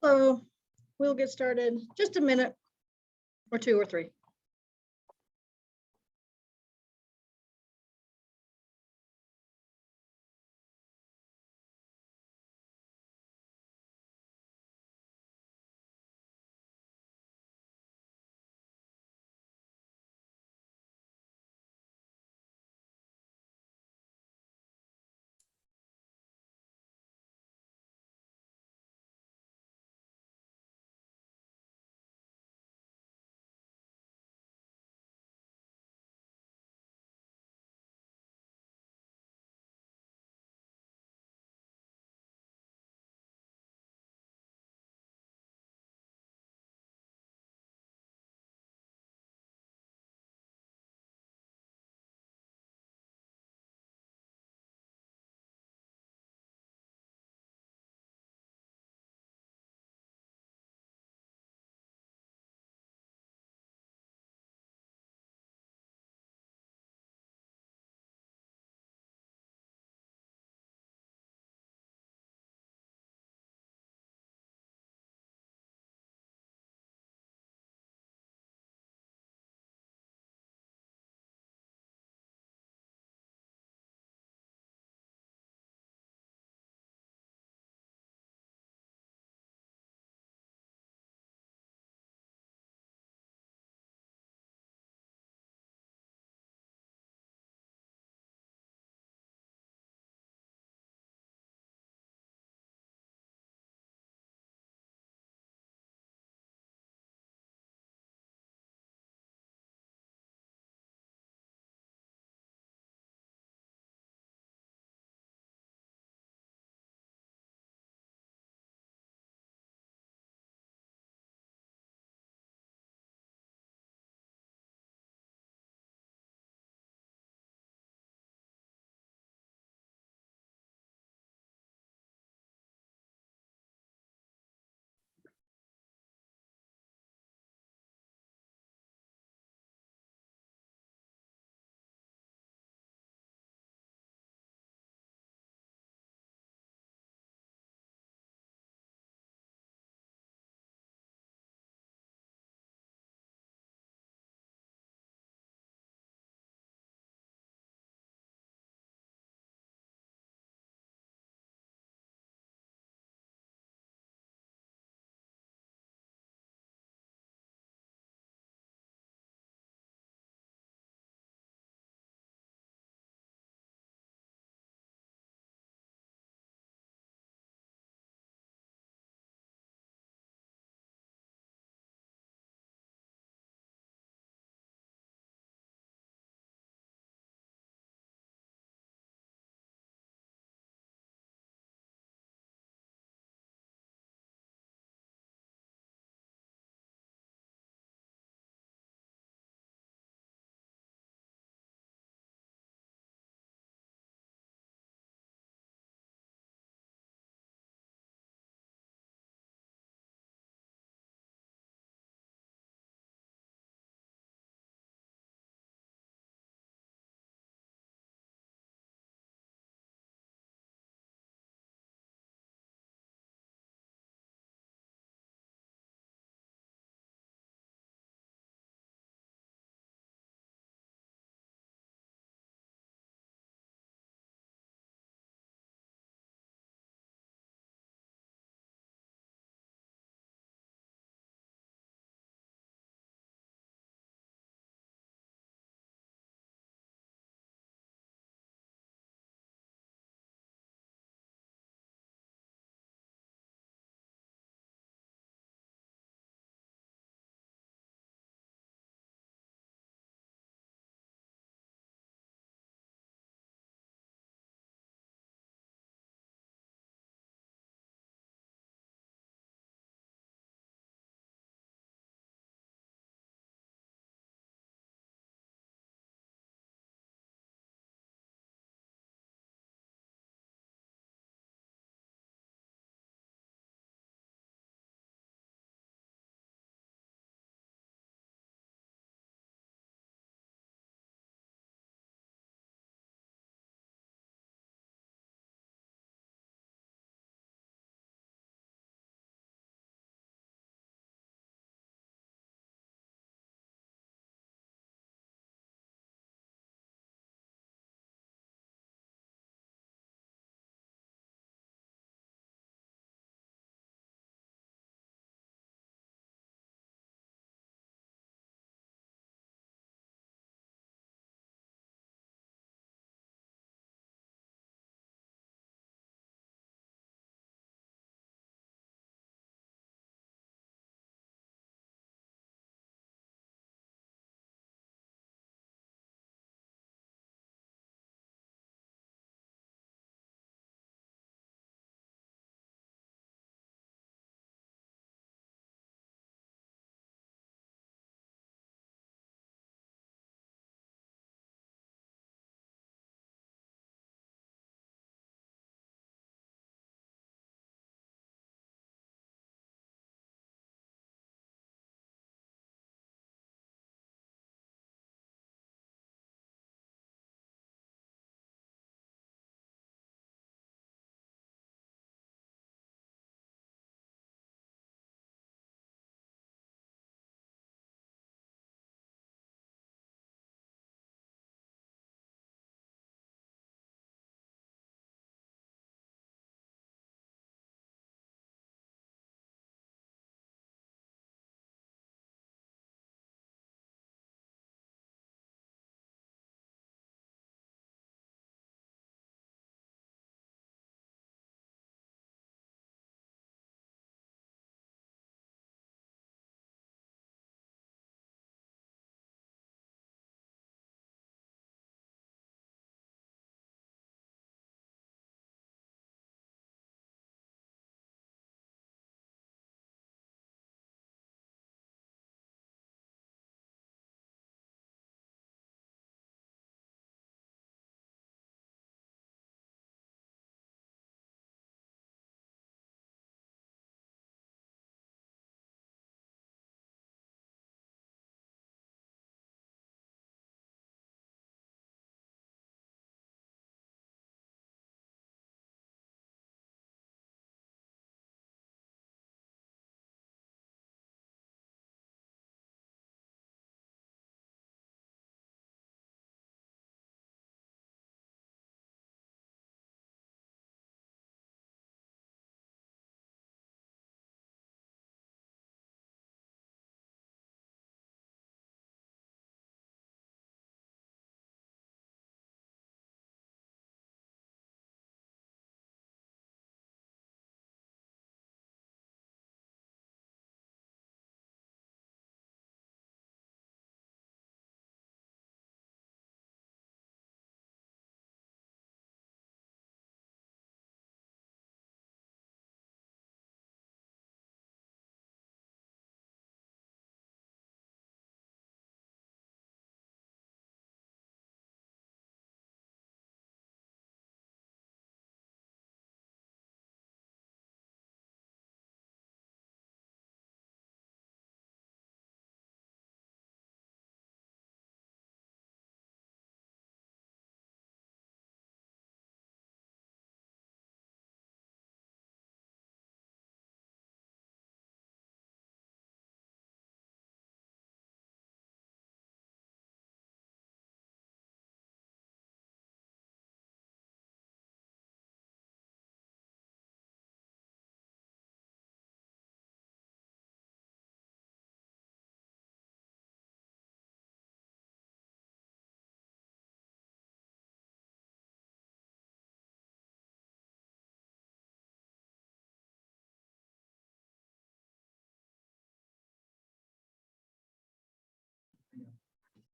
So we'll get started just a minute or two or three.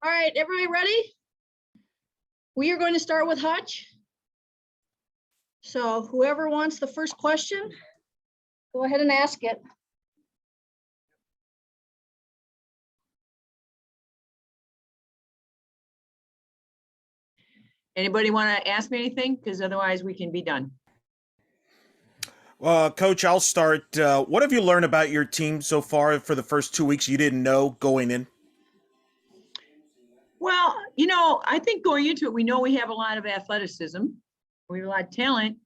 All right, everybody ready? We are going to start with Hutch. So whoever wants the first question, go ahead and ask it. Anybody want to ask me anything? Because otherwise we can be done. Coach, I'll start. What have you learned about your team so far for the first 2 weeks you didn't know going in? Well, I think going into it, we know we have a lot of athleticism. We have a lot of talent.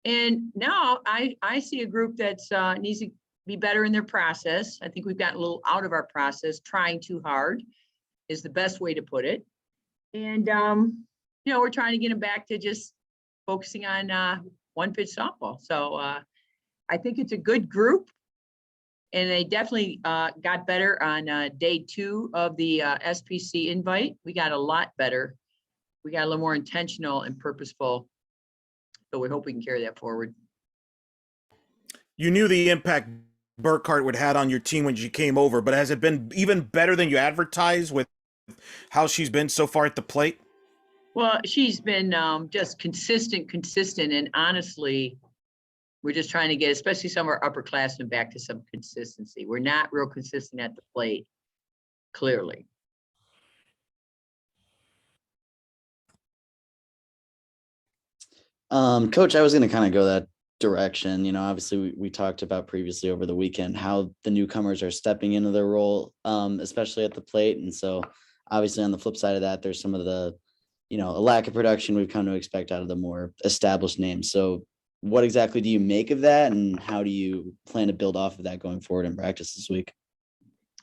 And now I see a group that's needs to be better in their process. I think we've gotten a little out of our process. Trying too hard is the best way to put it. And, we're trying to get them back to just focusing on one pitch softball. So I think it's a good group. And they definitely got better on day 2 of the SPC invite. We got a lot better. We got a little more intentional and purposeful. So we hope we can carry that forward. You knew the impact Burkhart would have on your team when she came over, but has it been even better than you advertised with how she's been so far at the plate? Well, she's been just consistent. And honestly, we're just trying to get, especially some of our upperclassmen, back to some consistency. We're not real consistent at the plate, clearly. Coach, I was going to kind of go that direction. Obviously we talked about previously over the weekend how the newcomers are stepping into their role, especially at the plate. And so obviously on the flip side of that, there's some of the, a lack of production we've come to expect out of the more established names. So what exactly do you make of that, and how do you plan to build off of that going forward in practice this week?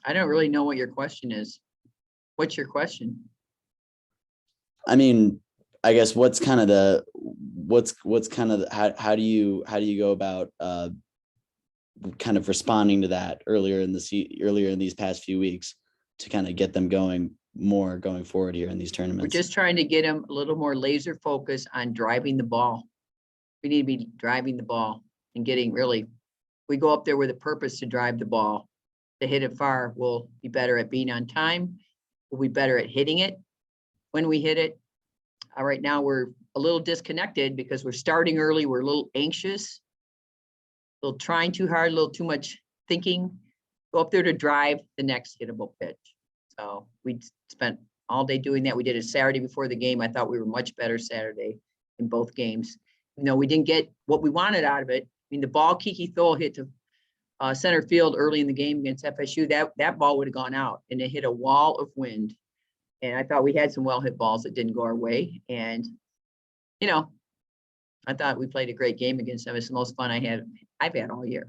I don't really know what your question is. What's your question? I mean, I guess how do you go about kind of responding to that earlier in these past few weeks to kind of get them going forward here in these tournaments? We're just trying to get them a little more laser focused on driving the ball. We need to be driving the ball and we go up there with a purpose to drive the ball. To hit it far, we'll be better at being on time. We'll be better at hitting it when we hit it. Right now we're a little disconnected because we're starting early. We're a little anxious, a little trying too hard, a little too much thinking. Go up there to drive the next hittable pitch. So we spent all day doing that. We did it Saturday before the game. I thought we were much better Saturday in both games. We didn't get what we wanted out of it. I mean, the ball Kiki Thole hit to center field early in the game against FSU, that ball would have gone out, and it hit a wall of wind. And I thought we had some well-hit balls that didn't go our way. And, I thought we played a great game against them. It's the most fun I've had all year.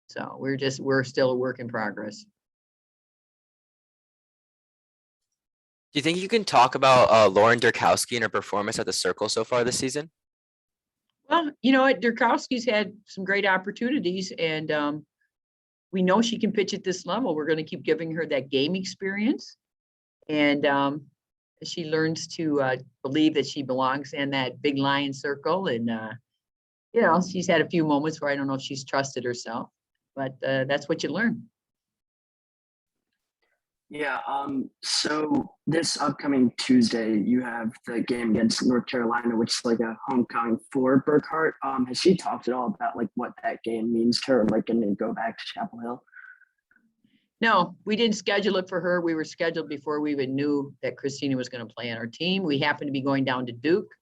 So we're still a work in progress. Do you think you can talk about Lauren Durkowski and her performance at the Circle so far this season? Well, Durkowski's had some great opportunities, and we know she can pitch at this level. We're going to keep giving her that game experience. And she learns to believe that she belongs in that big lion circle. And, she's had a few moments where I don't know if she's trusted herself, but that's what you learn. Yeah. So this upcoming Tuesday, you have the game against North Carolina, which is like a homecoming for Burkhart. Has she talked at all about like what that game means to her, like, and then go back to Chapel Hill? No, we didn't schedule it for her. We were scheduled before we even knew that Christina was going to play on our team. We happened to be going down to Duke,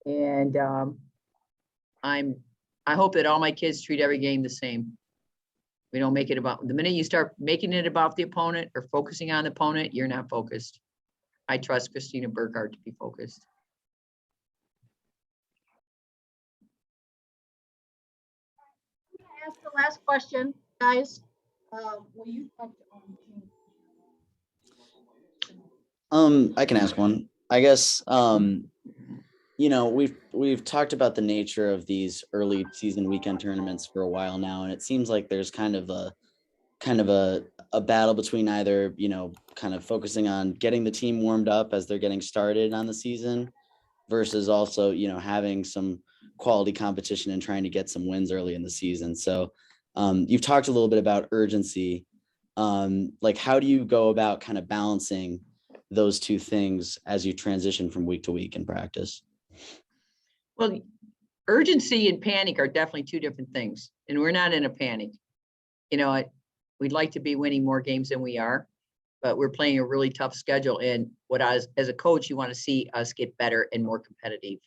and I hope that all my kids treat every game the same. We don't make it about, the minute you start making it about the opponent or focusing on the opponent, you're not focused. I trust Christina Burkhart to be focused. I'm gonna ask the last question, guys. Will you talk to I can ask one. I guess we've talked about the nature of these early season weekend tournaments for a while now, and it seems like there's kind of a battle between either kind of focusing on getting the team warmed up as they're getting started on the season versus also having some quality competition and trying to get some wins early in the season. So you've talked a little bit about urgency. Like, how do you go about kind of balancing those two things as you transition from week to week in practice? Well, urgency and panic are definitely two different things, and we're not in a panic. You know, we'd like to be winning more games than we are, but we're playing a really tough schedule. And as a coach, you want to see us get better and more competitive.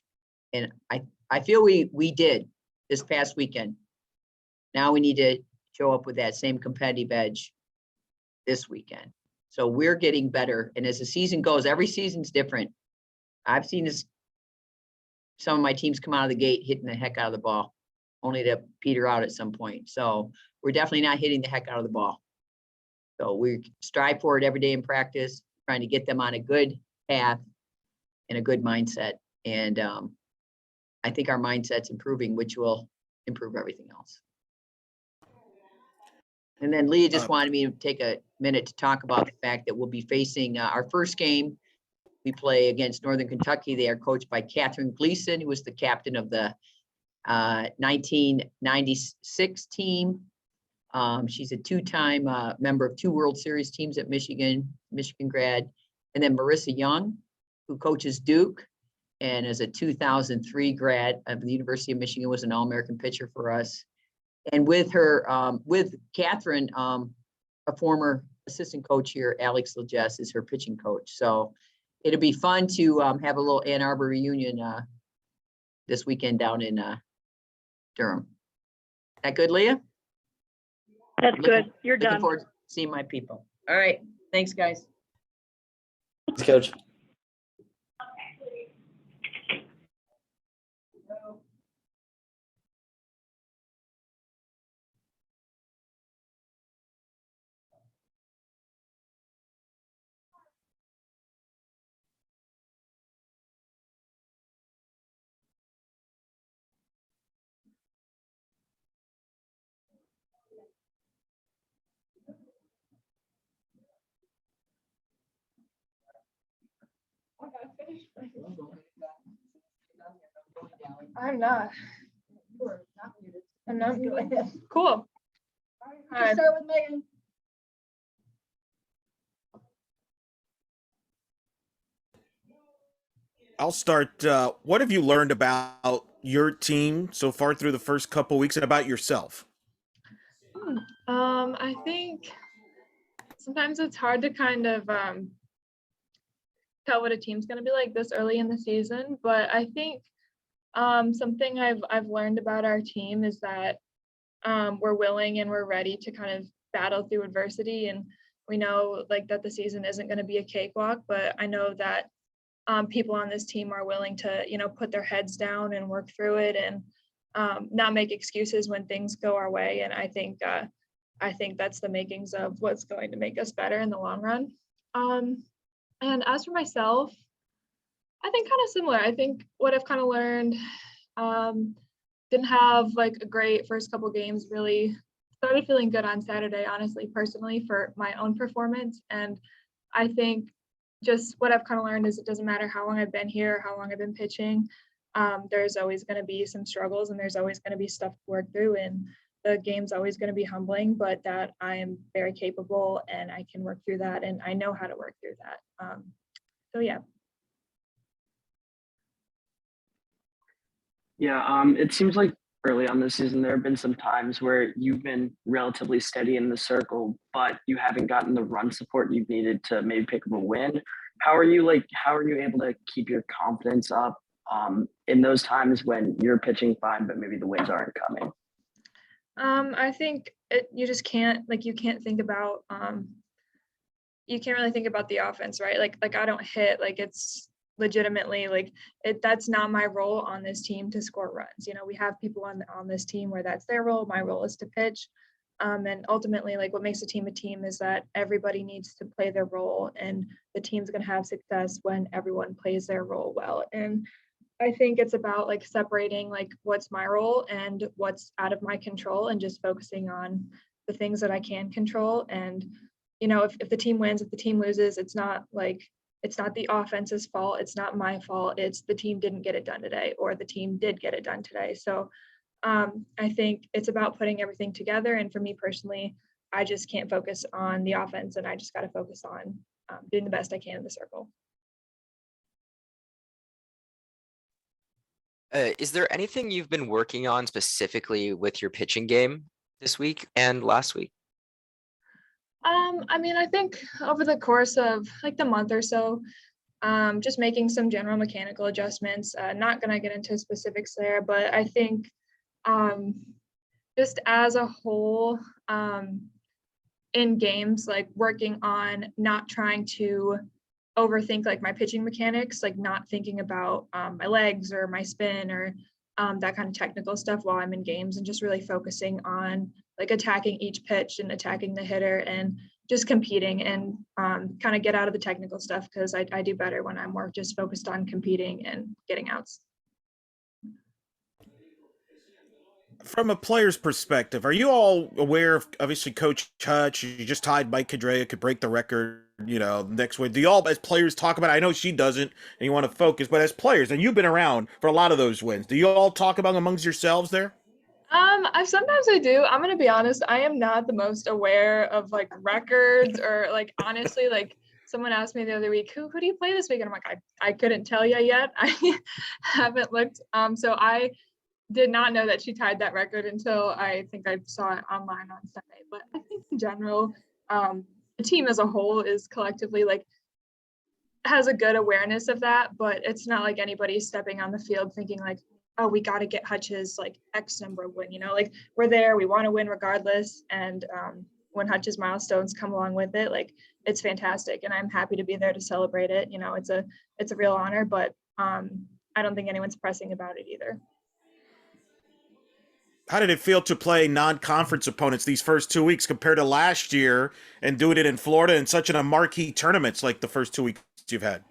And I feel we did this past weekend. Now we need to show up with that same competitive edge this weekend. So we're getting better. And as the season goes, every season's different. I've seen some of my teams come out of the gate hitting the heck out of the ball, only to peter out at some point. So we're definitely not hitting the heck out of the ball. So we strive for it every day in practice, trying to get them on a good path and a good mindset. And I think our mindset's improving, which will improve everything else. And then Leah just wanted me to take a minute to talk about the fact that we'll be facing our first game. We play against Northern Kentucky. They are coached by Catherine Gleason, who was the captain of the 1996 team. She's a two-time member of 2 World Series teams at Michigan grad. And then Marissa Young, who coaches Duke and is a 2003 grad of the University of Michigan, was an All-American pitcher for us. And with her, with Catherine, a former assistant coach here, Alex Legess, is her pitching coach. So it'll be fun to have a little Ann Arbor reunion this weekend down in Durham. That good, Leah? That's good. You're Looking done. forward to seeing my people. All right. Thanks, guys. Thanks, Coach. I'm not. I'm not. Go ahead. Cool. Let's start with Megan. I'll start. What have you learned about your team so far through the first couple weeks and about yourself? I think sometimes it's hard to kind of tell what a team's going to be like this early in the season, but I think something I've learned about our team is that we're willing and we're ready to kind of battle through adversity, and we know like that the season isn't going to be a cakewalk, but I know that people on this team are willing to, you know, put their heads down and work through it and not make excuses when things go our way. And I think that's the makings of what's going to make us better in the long run. And as for myself, I think kind of similar. I think what I've kind of learned, didn't have like a great first couple games, really started feeling good on Saturday, honestly, personally, for my own performance. And I think just what I've kind of learned is it doesn't matter how long I've been here, how long I've been pitching. There's always going to be some struggles and there's always going to be stuff to work through, and the game's always going to be humbling, but that I am very capable and I can work through that and I know how to work through that. So yeah. Yeah, it seems like early on this season, there have been some times where you've been relatively steady in the circle, but you haven't gotten the run support you've needed to maybe pick up a win. How are you able to keep your confidence up in those times when you're pitching fine, but maybe the wins aren't coming? I think you just can't, like, you can't think about, you can't really think about the offense, right? Like I don't hit, like it's legitimately like that's not my role on this team to score runs. You know, we have people on this team where that's their role. My role is to pitch. And ultimately, like, what makes a team is that everybody needs to play their role, and the team's going to have success when everyone plays their role well. And I think it's about like separating like what's my role and what's out of my control, and just focusing on the things that I can control. And, you know, if the team wins, if the team loses, it's not the offense's fault. It's not my fault. It's the team didn't get it done today, or the team did get it done today. So I think it's about putting everything together. And for me personally, I just can't focus on the offense, and I just got to focus on doing the best I can in the circle. Is there anything you've been working on specifically with your pitching game this week and last week? I mean, I think over the course of like the month or so, just making some general mechanical adjustments. Not gonna get into specifics there, but I think just as a whole, in games, like working on not trying to overthink like my pitching mechanics, like not thinking about my legs or my spin or that kind of technical stuff while I'm in games, and just really focusing on like attacking each pitch and attacking the hitter and just competing, and kind of get out of the technical stuff, because I do better when I'm more just focused on competing and getting outs. From a player's perspective, are you all aware of, obviously, Coach Hutch, you just tied Mike Cadrea, could break the record, next week. Do you all, as players, talk about it? I know she doesn't, and you want to focus, but as players, and you've been around for a lot of those wins, do you all talk about amongst yourselves there? Sometimes I do. I'm gonna be honest, I am not the most aware of like records, or like honestly, like someone asked me the other week, who do you play this week? And I'm like, I couldn't tell you yet. I haven't looked. So I did not know that she tied that record until I think I saw it online on Sunday. But I think in general, the team as a whole is collectively like has a good awareness of that, but it's not like anybody's stepping on the field thinking like, oh, we got to get Hutch's like X number of win, like we're there, we want to win regardless. And when Hutch's milestones come along with it, like it's fantastic. And I'm happy to be there to celebrate it. It's a real honor, but I don't think anyone's pressing about it either. How did it feel to play non-conference opponents these first 2 weeks compared to last year, and doing it in Florida in such a marquee tournaments like the first 2 weeks you've had?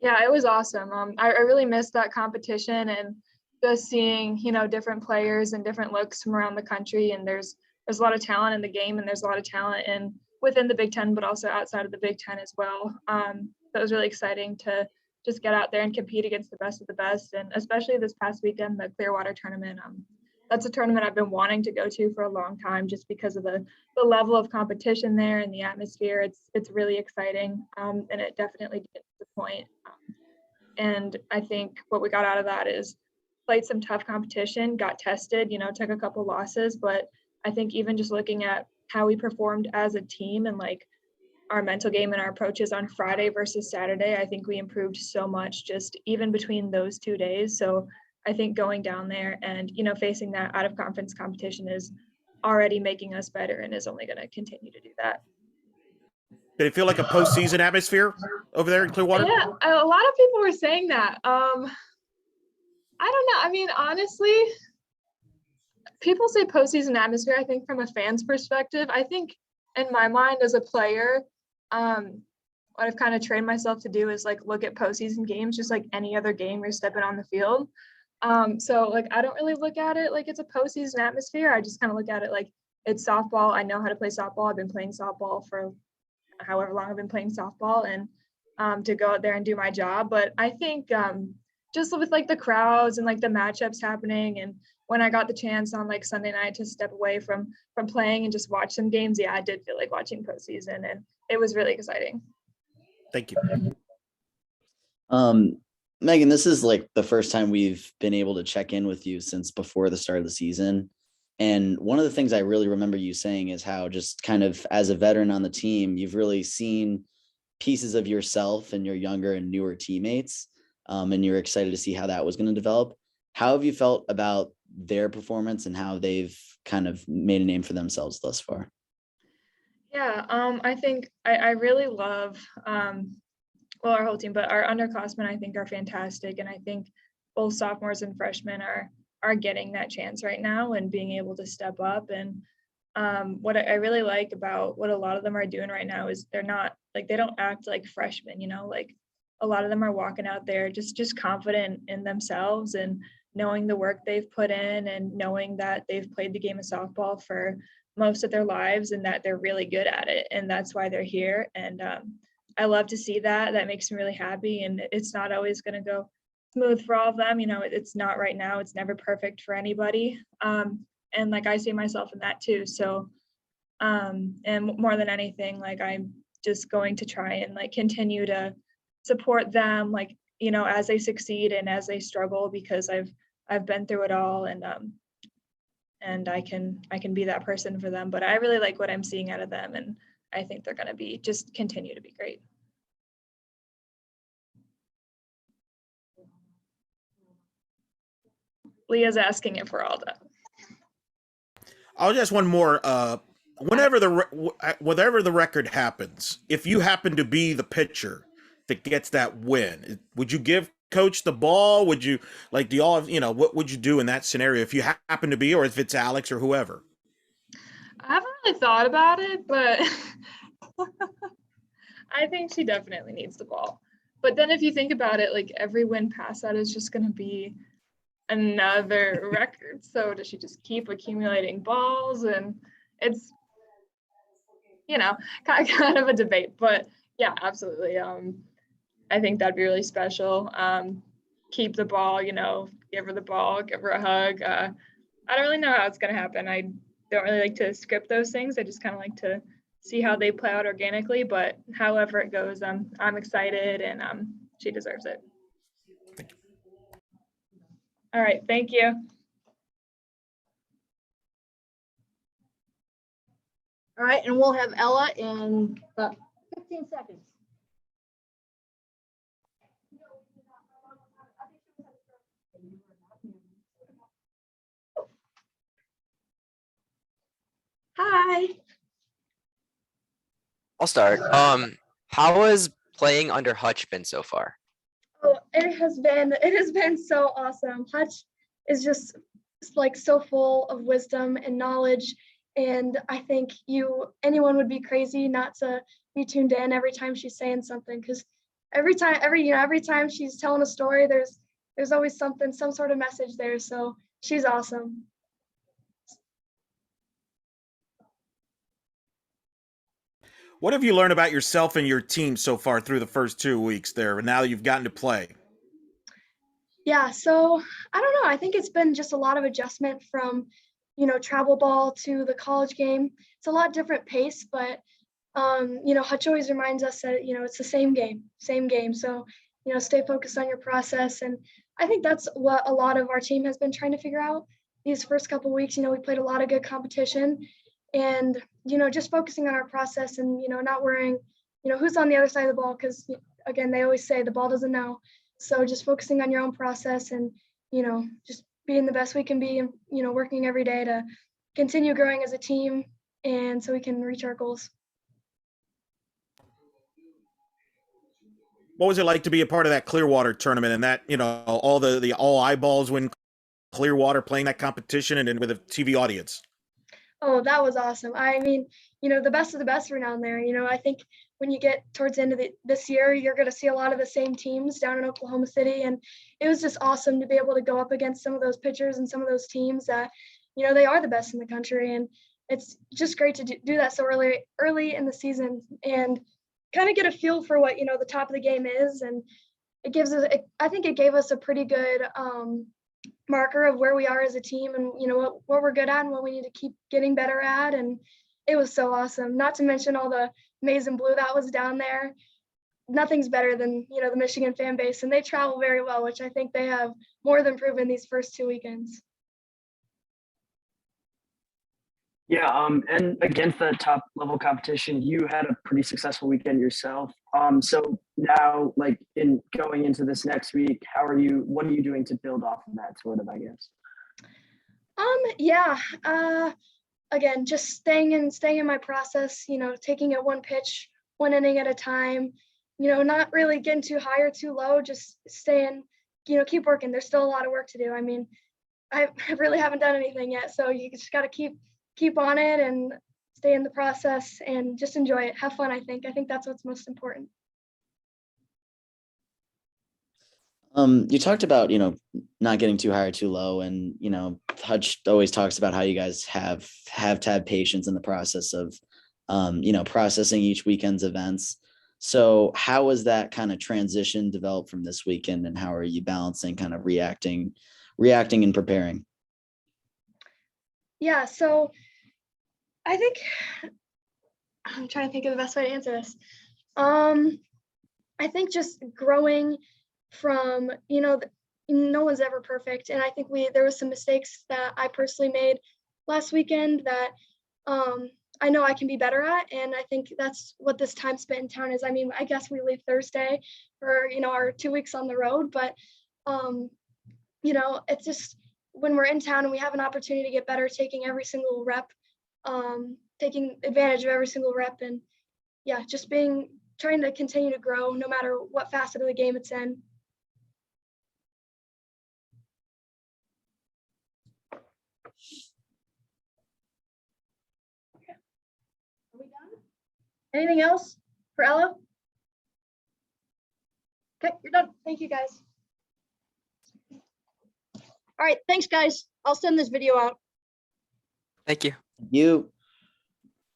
Yeah, it was awesome. I really missed that competition, and just seeing, different players and different looks from around the country. And there's a lot of talent in the game, and there's a lot of talent within the Big Ten, but also outside of the Big Ten as well. That was really exciting to just get out there and compete against the best of the best. And especially this past weekend, the Clearwater tournament. That's a tournament I've been wanting to go to for a long time, just because of the level of competition there and the atmosphere. It's really exciting, and it definitely did disappoint. And I think what we got out of that is played some tough competition, got tested, took a couple losses, but I think even just looking at how we performed as a team and like our mental game and our approaches on Friday versus Saturday, I think we improved so much just even between those 2 days. So I think going down there and, facing that out of conference competition is already making us better, and is only going to continue to do that. Did it feel like a postseason atmosphere over there in Clearwater? Yeah, a lot of people were saying that. I don't know. I mean, honestly, people say postseason atmosphere. I think from a fan's perspective, I think in my mind as a player, what I've kind of trained myself to do is like look at postseason games just like any other game you're stepping on the field. So like I don't really look at it like it's a postseason atmosphere. I just kind of look at it like it's softball. I know how to play softball. I've been playing softball for however long I've been playing softball, and to go out there and do my job. But I think just with like the crowds and like the matchups happening, and when I got the chance on like Sunday night to step away from playing and just watch some games, yeah, I did feel like watching postseason, and it was really exciting. Thank you. Megan, this is like the first time we've been able to check in with you since before the start of the season. And one of the things I really remember you saying is how just kind of as a veteran on the team, you've really seen pieces of yourself and your younger and newer teammates. And you're excited to see how that was going to develop. How have you felt about their performance and how they've kind of made a name for themselves thus far? Yeah, I think I really love our whole team, but our underclassmen I think are fantastic, and I think both sophomores and freshmen are getting that chance right now and being able to step up. And what I really like about what a lot of them are doing right now is they're not like, they don't act like freshmen, like a lot of them are walking out there just confident in themselves and knowing the work they've put in and knowing that they've played the game of softball for most of their lives and that they're really good at it, and that's why they're here. And I love to see that. That makes me really happy, and it's not always going to go smooth for all of them. It's not right now. It's never perfect for anybody. And like I see myself in that too. So, and more than anything, like I'm just going to try and like continue to support them, like, you know, as they succeed and as they struggle, because I've been through it all, and I can be that person for them. But I really like what I'm seeing out of them, and I think they're going to just continue to be great. Leah's asking if we're all done. I'll just one more. Whenever the record happens, if you happen to be the pitcher that gets that win, would you give coach the ball? Would you do y'all have, what would you do in that scenario if you happen to be, or if it's Alex or whoever? I haven't really thought about it, but I think she definitely needs the ball. But then if you think about it, like every win past that is just going to be another record. So does she just keep accumulating balls? And it's, kind of a debate. But yeah, absolutely. I think that'd be really special. Keep the ball, give her the ball, give her a hug. I don't really know how it's going to happen. I don't really like to script those things. I just kind of like to see how they play out organically. But however it goes, I'm excited, and she deserves it. All right, thank you. All right, and we'll have Ella in 15 seconds. Hi. I'll start. How has playing under Hutch been so far? Oh, it has been so awesome. Hutch is just like so full of wisdom and knowledge, and I think anyone would be crazy not to be tuned in every time she's saying something, because every time she's telling a story, there's always some sort of message there. So she's awesome. What have you learned about yourself and your team so far through the first 2 weeks there, and now that you've gotten to play? Yeah, so I don't know. I think it's been just a lot of adjustment from, travel ball to the college game. It's a lot different pace, but, Hutch always reminds us that, it's the same game. So, stay focused on your process. And I think that's what a lot of our team has been trying to figure out these first couple of weeks. We played a lot of good competition, and, just focusing on our process and, not worrying, who's on the other side of the ball, because, again, they always say the ball doesn't know. So just focusing on your own process and, just being the best we can be, and, working every day to continue growing as a team, and so we can reach our goals. What was it like to be a part of that Clearwater tournament and that, all eyeballs when Clearwater playing that competition and with a TV audience? Oh, that was awesome. I mean, the best of the best were down there. I think when you get towards the end of this year, you're going to see a lot of the same teams down in Oklahoma City. And it was just awesome to be able to go up against some of those pitchers and some of those teams that, they are the best in the country. And it's just great to do that so early in the season and kind of get a feel for what, the top of the game is. And I think it gave us a pretty good marker of where we are as a team and, what we're good at and what we need to keep getting better at. And it was so awesome, not to mention all the maize and blue that was down there. Nothing's better than, the Michigan fan base, and they travel very well, which I think they have more than proven these first 2 weekends. Yeah, and against the top level competition, you had a pretty successful weekend yourself. So now, like in going into this next week, what are you doing to build off of that sort of, I guess? Again, just staying in my process, taking it one pitch, one inning at a time, not really getting too high or too low, just staying, keep working. There's still a lot of work to do. I mean, I really haven't done anything yet. So you just got to keep on it and stay in the process and just enjoy it. Have fun, I think. I think that's what's most important. You talked about, not getting too high or too low. And, Hutch always talks about how you guys have to have patience in the process of, processing each weekend's events. So how was that kind of transition developed from this weekend, and how are you balancing kind of reacting and preparing? Yeah, so I think I'm trying to think of the best way to answer this. I think just growing from, no one's ever perfect. And I think there was some mistakes that I personally made last weekend that I know I can be better at. And I think that's what this time spent in town is. I mean, I guess we leave Thursday for, our 2 weeks on the road, but, it's just when we're in town and we have an opportunity to get better, taking every single rep, taking advantage of every single rep, and yeah, just trying to continue to grow no matter what facet of the game it's in. Are we done? Anything else for Ella? Okay, you're done. Thank you, guys. All right, thanks, guys. I'll send this video out. Thank you. You.